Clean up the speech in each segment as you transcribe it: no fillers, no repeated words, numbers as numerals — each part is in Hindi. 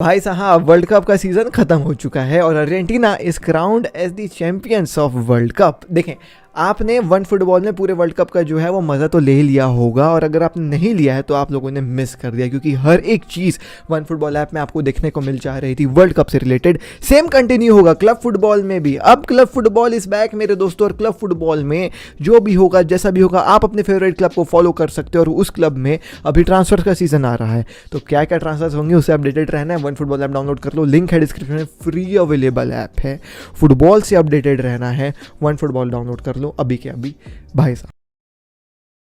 भाई साहब वर्ल्ड कप का सीज़न ख़त्म हो चुका है और Argentina is crowned as the champions of world cup. देखें, आपने वन फुटबॉल में पूरे वर्ल्ड कप का जो है वो मज़ा तो ले लिया होगा, और अगर आपने नहीं लिया है तो आप लोगों ने मिस कर दिया, क्योंकि हर एक चीज़ वन फुटबॉल ऐप में आपको देखने को मिल जा रही थी वर्ल्ड कप से रिलेटेड। सेम कंटिन्यू होगा क्लब फुटबॉल में भी। अब क्लब फुटबॉल इज बैक मेरे दोस्तों, और क्लब फुटबॉल में जो भी होगा, जैसा भी होगा, आप अपने फेवरेट क्लब को फॉलो कर सकते हो। और उस क्लब में अभी ट्रांसफर का सीज़न आ रहा है, तो क्या क्या ट्रांसफर्स होंगे उससे अपडेटेड रहना है। वन फुटबॉल ऐप डाउनलोड कर लो, लिंक है डिस्क्रिप्शन में, फ्री अवेलेबल ऐप है। फुटबॉल से अपडेटेड रहना है, वन फुटबॉल डाउनलोड कर लो अभी के अभी भाई साहब।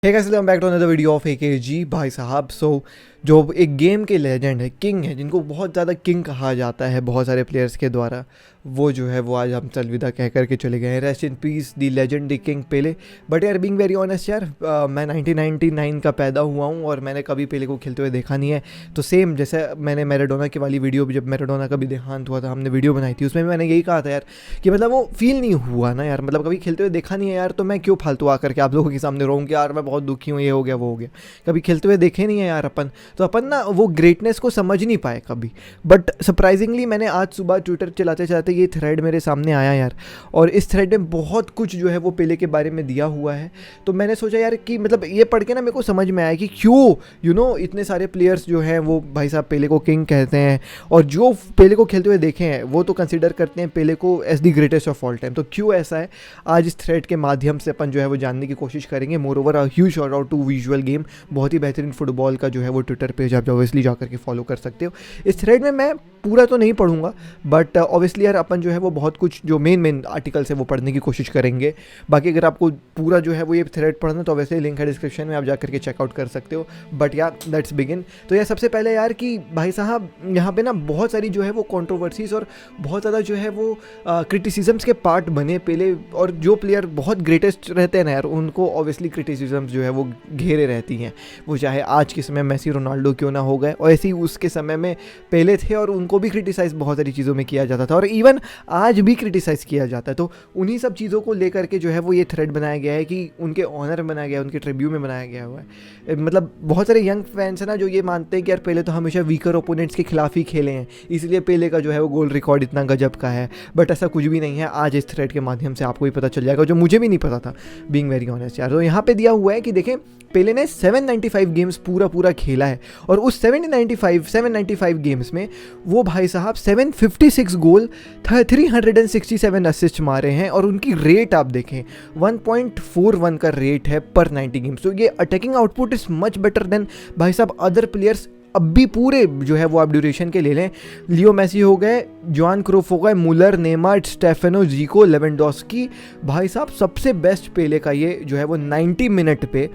Hey guys, welcome back to another video of AKG भाई साहब। सो जो एक गेम के लेजेंड है, किंग है, जिनको बहुत ज़्यादा किंग कहा जाता है बहुत सारे प्लेयर्स के द्वारा, वो जो है वो आज हम अलविदा कह करके चले गए हैं। Rest in peace the legend the king Pele. But यार बीइंग वेरी ऑनेस्ट यार, मैं 1999 का पैदा हुआ हूँ और मैंने कभी पेले को खेलते हुए देखा नहीं है। तो सेम जैसे मैंने मैराडोना की वाली वीडियो, जब मैराडोना का भी देहांत हुआ था, हमने वीडियो बनाई थी, उसमें भी मैंने यही कहा था यार कि मतलब वो फील नहीं हुआ ना यार, मतलब कभी खेलते हुए देखा नहीं है यार, तो मैं क्यों फालतू आकर के आप लोगों के सामने रहूँ कि यार मैं बहुत दुखी हूँ, ये हो गया वो हो गया। कभी खेलते हुए देखे नहीं है यार अपन, तो अपन ना वो ग्रेटनेस को समझ नहीं पाए कभी। बट सरप्राइजिंगली मैंने आज सुबह ट्विटर चलाते चलाते ये थ्रेड मेरे सामने आया यार, और इस थ्रेड में बहुत कुछ जो है वो पेले के बारे में दिया हुआ है। तो मैंने सोचा यार कि मतलब ये पढ़ के ना मेरे को समझ में आया कि क्यों इतने सारे प्लेयर्स जो हैं वो भाई साहब पेले को किंग कहते हैं, और जो पेले को खेलते हुए देखे हैं वो तो कंसिडर करते हैं पेले को as the greatest of all time. तो क्यों ऐसा है, आज इस थ्रेड के माध्यम से अपन जो है वो जानने की कोशिश करेंगे। Moreover huge shout out to visual game, बहुत ही बेहतरीन फुटबॉल का जो है वो ट्विटर पेज आप ऑब्वियसली जा करके फॉलो कर सकते हो। इस थ्रेड में मैं पूरा तो नहीं पढ़ूंगा, बट ऑब्वियसली यार अपन जो है वो बहुत कुछ जो मेन आर्टिकल्स है वो पढ़ने की कोशिश करेंगे। बाकी अगर आपको पूरा जो है वो ये थ्रेड पढ़ना, तो वैसे लिंक है डिस्क्रिप्शन में, आप जा करके चेकआउट कर सकते हो। बट यार लेट्स बिगिन। तो यार सबसे पहले यार कि भाई साहब यहाँ पे ना बहुत सारी जो है वो कंट्रोवर्सीज और बहुत ज़्यादा जो है वो क्रिटिसिजम्स के पार्ट बने पेले, और जो प्लेयर बहुत ग्रेटेस्ट रहते हैं ना यार, उनको ऑब्वियसली क्रिटिसिजम्स जो है वो घेरे रहती हैं। वो चाहे आज के समय मेसी रोनाल्डो क्यों ना हो गए, और ऐसे ही उसके समय में पेले थे और उनको भी क्रिटिसाइज़ बहुत सारी चीज़ों में किया जाता था, और इवन आज भी क्रिटिसाइज़ किया जाता है। तो उन्हीं सब चीज़ों को लेकर के जो है वो ये थ्रेड बनाया गया है कि उनके ऑनर में बनाया गया है, उनके ट्रिब्यू में बनाया गया हुआ है। मतलब बहुत सारे यंग फैंस हैं ना जो ये मानते हैं कि यार पेले तो हमेशा वीकर ओपोनेंट्स के खिलाफ ही खेले हैं, इसलिए पेले का जो है वो गोल रिकॉर्ड इतना गजब का है। बट ऐसा कुछ भी नहीं है, आज इस थ्रेड के माध्यम से आपको भी पता चल जाएगा, जो मुझे भी नहीं पता था बीइंग वेरी ऑनेस्ट यार। तो यहाँ पे दिया हुआ है कि देखें, पेले ने 795 गेम्स पूरा खेला है, और उस 795 गेम्स में वो भाई साहब 756 गोल, 367 असिस्ट मारे हैं, और उनकी रेट आप देखें 1.41 का रेट है पर 90 गेम्स। तो ये attacking output is much better than भाई साहब अदर प्लेयर्स। अब भी पूरे जो है वो आप ड्यूरेशन के ले लें, लियो मेसी हो गए, जॉन क्रूफ हो गए, मुलर, नेमार, स्टेफेनो, जीको, लेवेंडोस्की, भाई साहब सबसे बेस्ट पेले का ये जो है वो 90 मिनट पे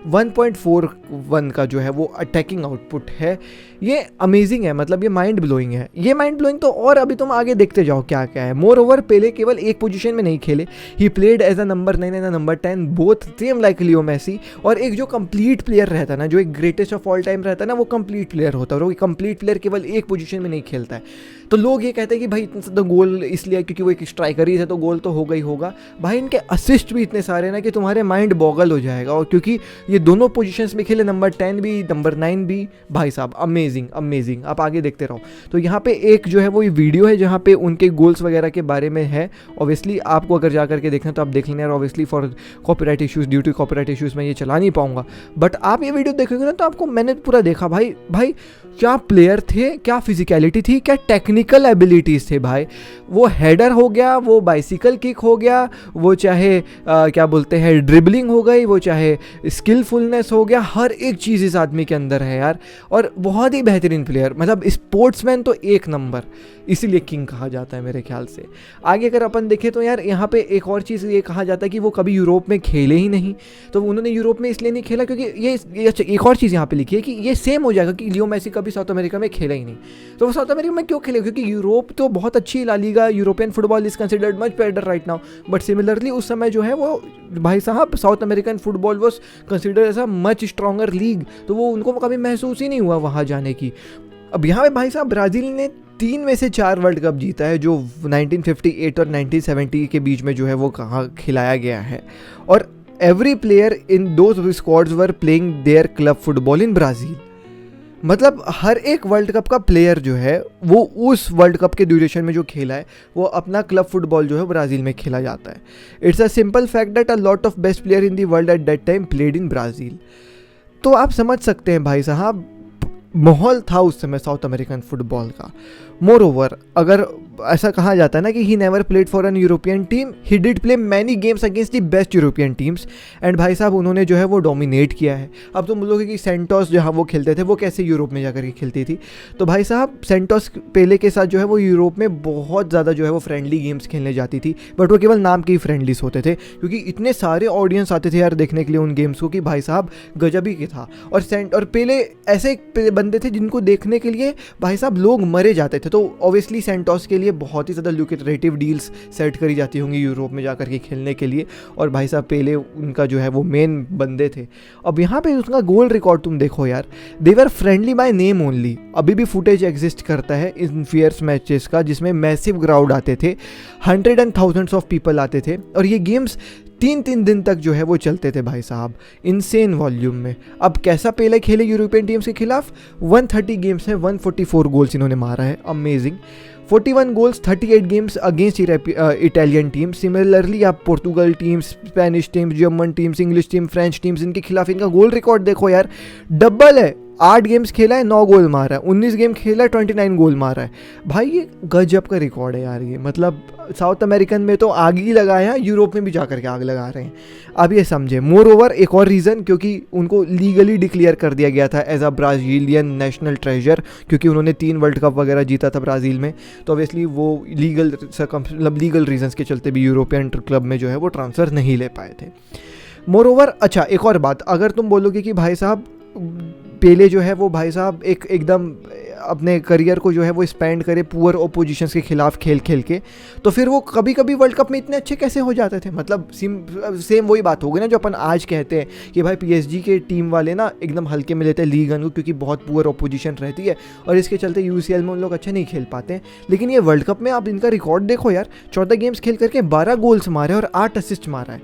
1.41 का जो है वो अटैकिंग आउटपुट है। ये अमेजिंग है, मतलब ये माइंड ब्लोइंग है। ये माइंड ब्लोइंग तो और अभी तुम आगे देखते जाओ क्या क्या है। मोर ओवर पेले केवल एक पोजीशन में नहीं खेले, he played as a number 9 and number 10, both same like Leo Messi. और एक जो कंप्लीट प्लेयर रहता है ना, जो एक ग्रेटेस्ट ऑफ ऑल टाइम रहता है ना, वो कंप्लीट प्लेयर होता है, और वो कंप्लीट प्लेयर केवल एक पोजीशन में नहीं खेलता है। तो लोग ये कहते हैं कि भाई इतना ज़्यादा गोल इसलिए क्योंकि वो एक स्ट्राइकर ही है, तो गोल तो होगा ही होगा। भाई इनके असिस्ट भी इतने सारे ना कि तुम्हारे माइंड बॉगल हो जाएगा, और क्योंकि ये दोनों पोजीशंस में खेले, नंबर 10 भी नंबर 9 भी, भाई साहब अमेजिंग। आप आगे देखते रहो। तो यहाँ पे एक जो है वो ये वीडियो है जहाँ पे उनके गोल्स वगैरह के बारे में है। ऑब्वियसली आपको अगर जा करके देखना तो आप देख लेना, और obviously for copyright issues, due to copyright issues मैं ये चला नहीं पाऊंगा। बट आप ये वीडियो देखोगे ना तो आपको, मैंने पूरा देखा भाई क्या प्लेयर थे, क्या फिजिकलिटी थी, क्या टेक्निकल एबिलिटीज़ थे भाई। वो हेडर हो गया, वो बाइसिकल किक हो गया, वो चाहे क्या बोलते हैं ड्रिबलिंग हो गई, वो चाहे स्किलफुलनेस हो गया, हर एक चीज़ इस आदमी के अंदर है यार। और बहुत ही बेहतरीन प्लेयर, मतलब स्पोर्ट्समैन तो एक नंबर, इसीलिए किंग कहा जाता है मेरे ख्याल से। आगे अगर अपन देखें तो यार यहाँ पे एक और चीज़ ये कहा जाता है कि वो कभी यूरोप में खेले ही नहीं। तो उन्होंने यूरोप में इसलिए नहीं खेला क्योंकि ये एक और चीज़ यहाँ पे लिखी है कि ये सेम हो जाएगा कि लियो मेसी कभी साउथ अमेरिका में खेला ही नहीं। तो वो साउथ अमेरिका में क्यों खेले, क्योंकि यूरोप तो बहुत अच्छी La Liga, European football is considered much better right now. But similarly उस समय जो है वो भाई साहब South American football was considered as a much stronger league, तो वो उनको कभी महसूस ही नहीं हुआ वहाँ जाने की। अब यहाँ पे भाई साहब ब्राज़ील ने 3 में से 4 वर्ल्ड कप जीता है, जो 1958 और 1970 के बीच में जो है वो कहाँ खिलाया गया है। और every player in those squads were playing their club football in Brazil. मतलब हर एक वर्ल्ड कप का प्लेयर जो है वो उस वर्ल्ड कप के ड्यूरेशन में जो खेला है वो अपना क्लब फुटबॉल जो है ब्राज़ील में खेला जाता है। It's a simple fact that a lot of best player in the world at that time played in Brazil. तो आप समझ सकते हैं भाई साहब, माहौल था उस समय साउथ अमेरिकन फुटबॉल का। मोर ओवर, अगर ऐसा कहा जाता है ना कि he never played for an European team, he did play many games against the best European teams and भाई साहब उन्होंने जो है वो डोमिनेट किया है। अब तुम बोलोगे कि सेंटोस जहाँ वो खेलते थे वो कैसे यूरोप में जाकर के खेलती थी, तो भाई साहब सेंटोस पेले के साथ जो है वो यूरोप में बहुत ज़्यादा जो है वो फ्रेंडली गेम्स खेलने जाती थी, बट वो केवल नाम के ही फ्रेंडलीस होते थे क्योंकि इतने सारे ऑडियंस आते थे यार देखने के लिए उन गेम्स को कि भाई साहब गजबी के था। और पेले ऐसे बंदे थे जिनको देखने के लिए भाई साहब लोग मरे जाते थे। तो ऑब्वियसली सेंटोस के लिए बहुत ही ज़्यादा लुक्रेटिव डील्स सेट करी जाती होंगी यूरोप में जाकर के खेलने के लिए, और भाई साहब पेले उनका जो है वो मेन बंदे थे। अब यहाँ पे उसका गोल रिकॉर्ड तुम देखो यार, दे वर फ्रेंडली बाय नेम ओनली। अभी भी फुटेज एग्जिस्ट करता है इन फियर्स मैचेस का जिसमें मैसिव क्राउड आते थे, 100 and thousands ऑफ पीपल आते थे, और ये गेम्स 3 दिन तक जो है वो चलते थे भाई साहब, इनसेन वॉल्यूम में। अब कैसा पेले खेले यूरोपियन टीम्स के खिलाफ, 130 गेम्स में 144 गोल्स इन्होंने मारा है, amazing. 41 goals 38 games against Italian team. Similarly आप Portugal teams, Spanish teams, German teams, English team, French teams, इनके खिलाफ इनका गोल रिकॉर्ड देखो यार, डबल है। 8 गेम्स खेला है 9 गोल मारा है, 19 गेम खेला है 29 गोल मारा है। भाई ये गजब का रिकॉर्ड है यार, ये मतलब साउथ अमेरिकन में तो आग ही लगाया, यूरोप में भी जाकर के आग लगा रहे हैं। अब ये समझे। मोर ओवर एक और रीज़न, क्योंकि उनको लीगली डिक्लेयर कर दिया गया था as a Brazilian national treasure, क्योंकि उन्होंने 3 वर्ल्ड कप वगैरह जीता था ब्राज़ील में, तो ऑब्वियसली वो लीगल रीजंस के चलते भी यूरोपियन क्लब में जो है वो ट्रांसफ़र नहीं ले पाए थे। मोर ओवर अच्छा एक और बात, अगर तुम बोलोगे कि भाई साहब पेले जो है वो भाई साहब एकदम अपने करियर को जो है वो स्पेंड करे पुअर ओपोजिशंस के खिलाफ खेल के, तो फिर वो कभी कभी वर्ल्ड कप में इतने अच्छे कैसे हो जाते थे। मतलब सेम वही बात होगी ना जो अपन आज कहते हैं कि भाई PSG के टीम वाले ना एकदम हल्के में लेते हैं लीग को क्योंकि बहुत पुअर ओपोजिशन रहती है और इसके चलते UCL में उन लोग अच्छे नहीं खेल पाते हैं। लेकिन ये वर्ल्ड कप में आप इनका रिकॉर्ड देखो यार, 14 गेम्स खेल करके 12 गोल्स मारे और 8 असिस्ट मारा है।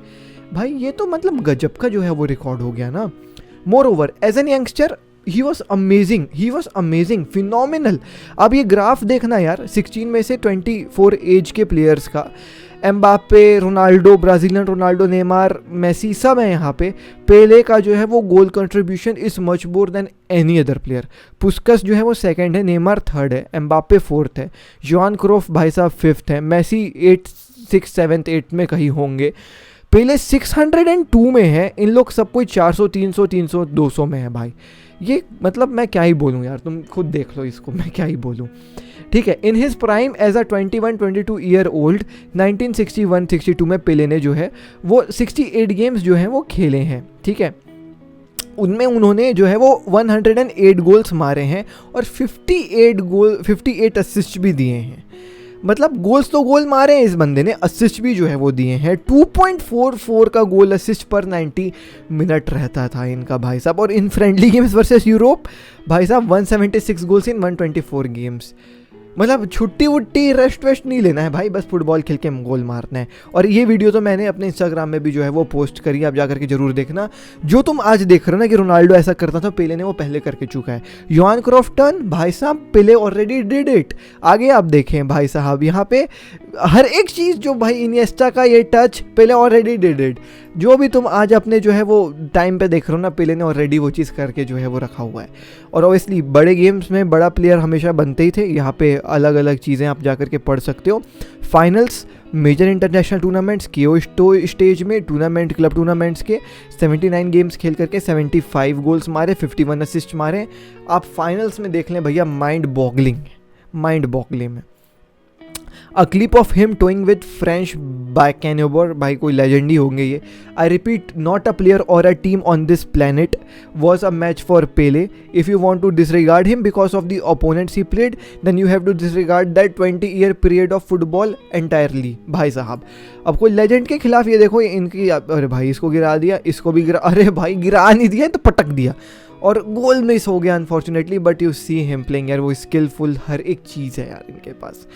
भाई ये तो मतलब गजब का जो है वो रिकॉर्ड हो गया ना। Moreover as an youngster he was amazing, phenomenal. अब ये ग्राफ देखना यार, 16 में से 24 एज के प्लेयर्स का, Mbappe, Ronaldo, Brazilian Ronaldo, Neymar, Messi सब है यहाँ पे। पेले का जो है वो goal contribution is much more than any other player. Puskas जो है वो सेकंड है, नेमार थर्ड है, एम्बापे फोर्थ है, जोहान क्रोफ भाई साहब फिफ्थ है, मेसी 8, 6, 7, 8 में कहीं होंगे। पेले 602 में है, इन लोग सब कोई 400, 300, 300, 200 में है भाई। ये मतलब मैं क्या ही बोलूँ यार, तुम खुद देख लो इसको, मैं क्या ही बोलूँ। ठीक है, in his prime as a 21-22 year old 1961-62 में पेले ने जो है वो 68 गेम्स जो हैं वो खेले हैं। ठीक है, उनमें उन्होंने जो है वो 108 गोल्स मारे हैं और 58 असिस्ट भी दिए हैं। मतलब गोल्स तो गोल मारे हैं इस बंदे ने, असिस्ट भी जो है वो दिए हैं। 2.44 का गोल असिस्ट पर 90 मिनट रहता था इनका भाई साहब। और इन फ्रेंडली गेम्स वर्सेस यूरोप भाई साहब 176 गोल्स इन 124 गेम्स। मतलब छुट्टी वुट्टी रेस्ट वेस्ट नहीं लेना है भाई, बस फुटबॉल खेल के गोल मारना है। और ये वीडियो तो मैंने अपने इंस्टाग्राम में भी जो है वो पोस्ट करी, आप जाकर के जरूर देखना। जो तुम आज देख रहे हो ना कि रोनाल्डो ऐसा करता था, पेले ने वो पहले करके चुका है। योहान क्राइफ टर्न भाई साहब पेले ऑलरेडी डिड इट। आगे आप देखें भाई साहब यहाँ पे हर एक चीज़ जो भाई इनिएस्टा का ये touch Pele already did it. जो भी तुम आज अपने जो है वो टाइम पे देख रहे हो ना, पेले ने ऑलरेडी वो चीज़ करके जो है वो रखा हुआ है। और ऑब्वियसली बड़े गेम्स में बड़ा प्लेयर हमेशा बनते ही थे। यहाँ पे अलग अलग चीज़ें आप जाकर के पढ़ सकते हो। फाइनल्स, मेजर इंटरनेशनल टूर्नामेंट्स, केओ स्टेज में टूर्नामेंट, क्लब टूर्नामेंट्स के 79 गेम्स खेल करके 75 गोल्स मारे, 51 असिस्ट मारे। आप फाइनल्स में देख लें भैया, माइंड बॉगलिंग में। A clip of him toying with French Beckenbauer, भाई कोई लेजेंड ही होंगे ये। I repeat, not a player or a team on this planet was a match for Pele. If you want to disregard him because of the opponents he played, then you have to disregard that 20-year period of football entirely. भाई साहब अब कोई लेजेंड के खिलाफ ये देखो इनकी, अरे भाई इसको गिरा दिया, इसको भी गिरा, अरे भाई गिरा नहीं दिया तो पटक दिया। और गोल मिस हो गया unfortunately, but you see him playing यार, वो स्किलफुल हर एक चीज़ है यार इनके पास।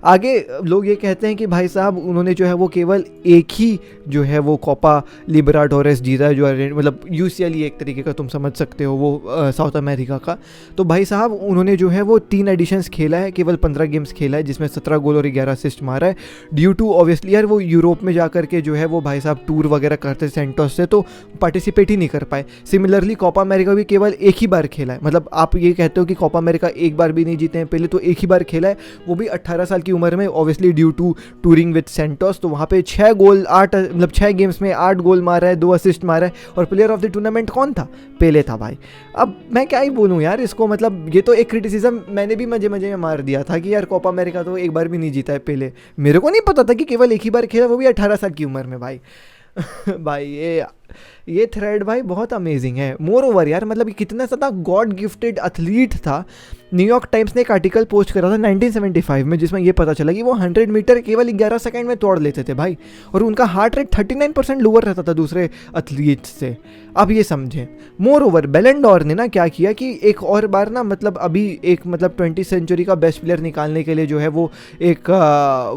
आगे लोग ये कहते हैं कि भाई साहब उन्होंने जो है वो केवल एक ही जो है वो कोपा लिबराडोरेस जीता है, जो मतलब यूसीएल एक तरीके का तुम समझ सकते हो वो साउथ अमेरिका का। तो भाई साहब उन्होंने जो है वो 3 एडिशंस खेला है, केवल 15 गेम्स खेला है, जिसमें 17 गोल और 11 असिस्ट मारा है। ड्यू टू ऑब्वियसली यार वो यूरोप में जा करके जो है वो भाई साहब टूर वगैरह करते सेंटोस से, तो पार्टिसिपेट ही नहीं कर पाए। सिमिलरली कोपा अमेरिका भी केवल एक ही बार खेला है, मतलब आप ये कहते हो कि कोपा अमेरिका एक बार भी नहीं जीते हैं पहले, तो एक ही बार खेला है, वो भी 18 साल की उम्र में, obviously due to touring with Santos. तो वहाँ पे 6 गोल 8 मतलब 6 गेम्स में 8 गोल मारा है, 2 असिस्ट मारा है, और प्लेयर ऑफ द टूर्नामेंट कौन था? पेले था भाई। अब मैं क्या ही बोलूँ यार इसको, मतलब ये तो एक क्रिटिसिज्म मैंने भी मजे में मार दिया था कि यार कोपा अमेरिका तो एक बार भी नहीं जीता है पेले। मेरे को नहीं पता था कि केवल एक ही बार खेला, वो भी 18 साल की उम्र में भाई। भाई ये थ्रेड भाई बहुत अमेजिंग है। मोर ओवर यार मतलब कितना ज़्यादा गॉड गिफ्टेड एथलीट था। न्यूयॉर्क टाइम्स ने एक आर्टिकल पोस्ट करा था 1975 में, जिसमें ये पता चला कि वो 100 मीटर केवल 11 सेकंड में तोड़ लेते थे भाई, और उनका हार्ट रेट 39% लोअर रहता था दूसरे एथलीट्स से। अब ये समझें। मोर ओवर बैलन डॉर ने ना क्या किया कि एक और बार ना मतलब अभी एक मतलब 20th सेंचुरी का बेस्ट प्लेयर निकालने के लिए जो है वो एक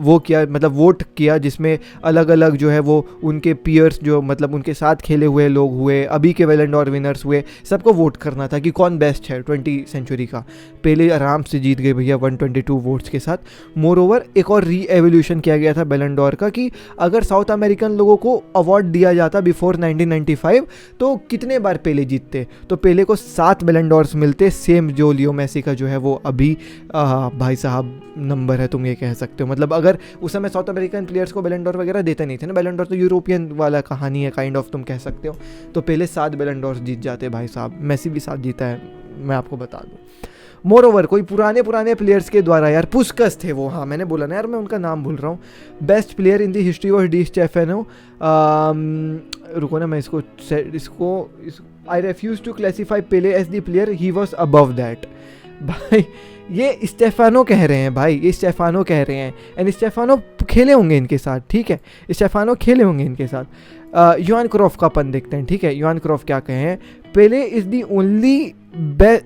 वो किया, मतलब वोट किया, जिसमें अलग अलग जो है वो उनके पीयर्स जो मतलब उनके साथ खेले हुए लोग हुए, अभी के बैलन डॉर विनर्स हुए, सबको वोट करना था कि कौन बेस्ट है 20 सेंचुरी का। पहले आराम से जीत गए भैया 122 वोट्स के साथ। मोर ओवर एक और री एवोल्यूशन किया गया था बैलन डॉर का कि अगर साउथ अमेरिकन लोगों को अवार्ड दिया जाता बिफोर 1995 तो कितने बार पेले जीतते, तो पेले को 7 बैलन डॉर्स मिलते, सेम जो लियो मेसी का जो है वो अभी भाई साहब नंबर है, तुम ये कह सकते हो। मतलब अगर उस समय साउथ अमेरिकन प्लेयर्स को बैलन डॉर वगैरह देते नहीं थे ना, बैलन डॉर तो यूरोपियन वाला कहानी है काइंड ऑफ, तुम कह सकते हो। तो पहले 7 बैलन डॉर्स जीत जाते भाई साहब, मेसी भी 7 जीता है, मैं आपको बता दूँ। मोर ओवर कोई पुराने प्लेयर्स के द्वारा यार, पुस्कस थे वो, हाँ मैंने बोला ना यार, मैं उनका नाम भूल रहा हूँ। Best player in the history of Di Stefano, रुको ना मैं इसको I refuse to classify Pele as the player, he was above that. भाई ये स्टेफानो कह रहे हैं भाई, ये स्टेफानो कह रहे हैं, एंड स्टेफानो खेले होंगे इनके साथ, ठीक है, स्टेफानो खेले होंगे इनके साथ। योहान क्रॉफ का अपन देखते हैं, ठीक है। योहान क्रॉफ क्या कहे हैं? Pele is the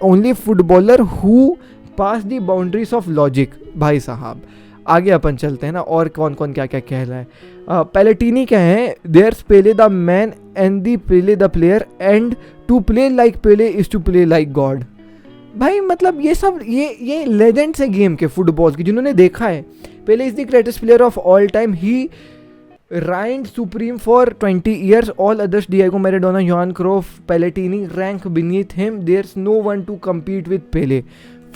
only footballer who pass the boundaries of logic. भाई साहब आगे अपन चलते हैं ना, और कौन कौन क्या क्या कह रहा है। पैलेटिनी क्या है? There's Pele the man and the Pele the player, and to play like Pele is to play like God. भाई मतलब ये सब ये लेजेंड्स है गेम के, फुटबॉल की, जिन्होंने देखा है। Pele is the greatest player of all time, he reigned supreme for 20 years. All others, Diego Maradona, Johan Cruyff, Pelletini, rank beneath him. There's no one to compete with Pele.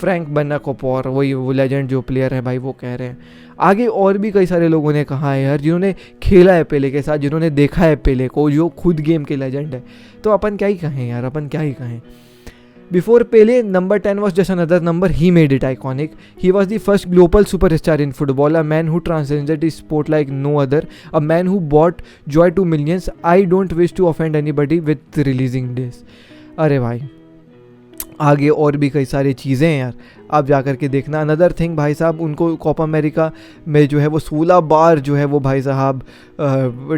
Franz Beckenbauer, वही वो लेजेंड जो प्लेयर है भाई, वो कह रहे हैं। आगे और भी कई सारे लोगों ने कहा है यार, जिन्होंने खेला है पेले के साथ, जिन्होंने देखा है पेले को, जो खुद गेम के लेजेंड है। तो अपन क्या ही कहें यार, अपन क्या ही कहें। Before Pele, number 10 was just another number. He made it iconic. He was the first global superstar in football, a man who transcended the sport like no other, a man who brought joy to millions. I don't wish to offend anybody with releasing this. अरे भाई आगे और भी कई सारी चीज़ें हैं यार, आप जा कर के देखना। अनदर थिंग भाई साहब, उनको कोपा अमेरिका में जो है वो 16 बार जो है वो भाई साहब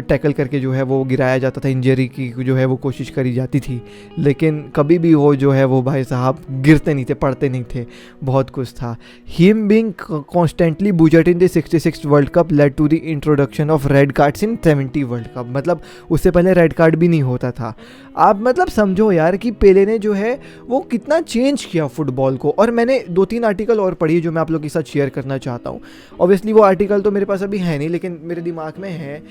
टैकल करके जो है वो गिराया जाता था, इंजरी की जो है वो कोशिश करी जाती थी, लेकिन कभी भी वो जो है वो भाई साहब गिरते नहीं थे, पड़ते नहीं थे, बहुत कुछ था। Him being constantly butchered in the 66 World Cup led to the introduction of red cards in 70 World Cup. मतलब उससे पहले रेड कार्ड भी नहीं होता था। आप मतलब समझो यार कि पेले ने जो है वो कितना चेंज किया फुटबॉल को। और मैंने 2-3 आर्टिकल और पढ़ी जो मैं आप लोगों के साथ शेयर करना चाहता हूँ। ऑब्वियसली वो आर्टिकल तो मेरे पास अभी है नहीं, लेकिन मेरे दिमाग में है।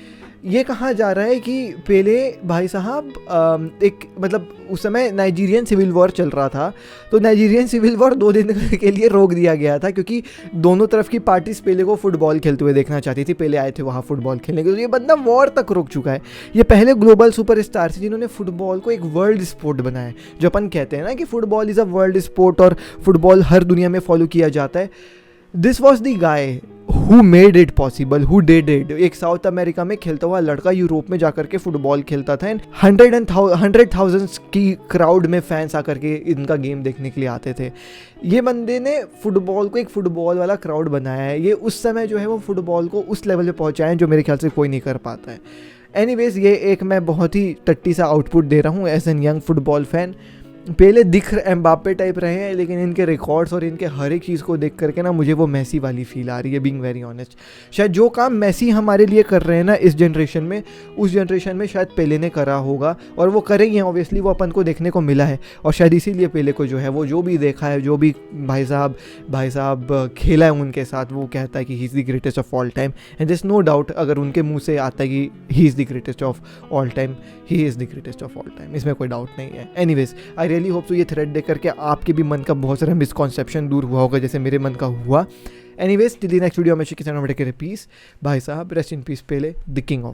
ये कहा जा रहा है कि पेले भाई साहब एक मतलब उस समय नाइजीरियन सिविल वॉर चल रहा था, तो नाइजीरियन सिविल वॉर 2 दिन के लिए रोक दिया गया था, क्योंकि दोनों तरफ की पार्टीज पेले को फुटबॉल खेलते हुए देखना चाहती थी। पेले आए थे वहाँ फुटबॉल खेलने के लिए, तो ये बंदा वॉर तक रुक चुका है। ये पहले ग्लोबल सुपरस्टार थे जिन्होंने फुटबॉल को एक वर्ल्ड स्पोर्ट बनाया। जो अपन कहते हैं ना कि football is a world sport और फुटबॉल हर दुनिया में फॉलो किया जाता है। This was the guy who made it possible, who did it. एक साउथ अमेरिका में खेलता हुआ लड़का यूरोप में जाकर के फुटबॉल खेलता था, एंड 100,000 की क्राउड में फैंस आकर के इनका गेम देखने के लिए आते थे। ये बंदे ने फुटबॉल को एक फुटबॉल वाला क्राउड बनाया है। ये उस समय जो है वो फुटबॉल को उस लेवल पे पहुंचाए जो मेरे ख्याल से कोई नहीं कर पाता है। एनीवेज, ये एक मैं बहुत ही टट्टी सा आउटपुट दे रहा हूँ as an young football fan. Pele दिख एम्बापे टाइप रहे हैं, लेकिन इनके रिकॉर्ड्स और इनके हर एक चीज़ को देख करके ना मुझे वो मेसी वाली फील आ रही है, बीइंग वेरी ऑनेस्ट। शायद जो काम मेसी हमारे लिए कर रहे हैं ना इस जनरेशन में, उस जनरेशन में शायद पेले ने करा होगा, और वो करेंगे ऑब्वियसली, वो अपन को देखने को मिला है। और शायद इसीलिए पेले को जो है वो जो भी देखा है, जो भी भाई साहब खेला है उनके साथ, वो कहता है कि he is the greatest of all time. And there is no doubt, अगर उनके मुंह से आता है कि he is the greatest of all time, he is the greatest of all time, इसमें कोई डाउट नहीं है। Anyways, I really hope so ये थ्रेड देख करके आपके भी मन का बहुत सारा मिसकॉन्सेप्शन दूर हुआ होगा, जैसे मेरे मन का हुआ। Anyways, till the next video में पीस, भाई साहब rest in peace Pele, the king of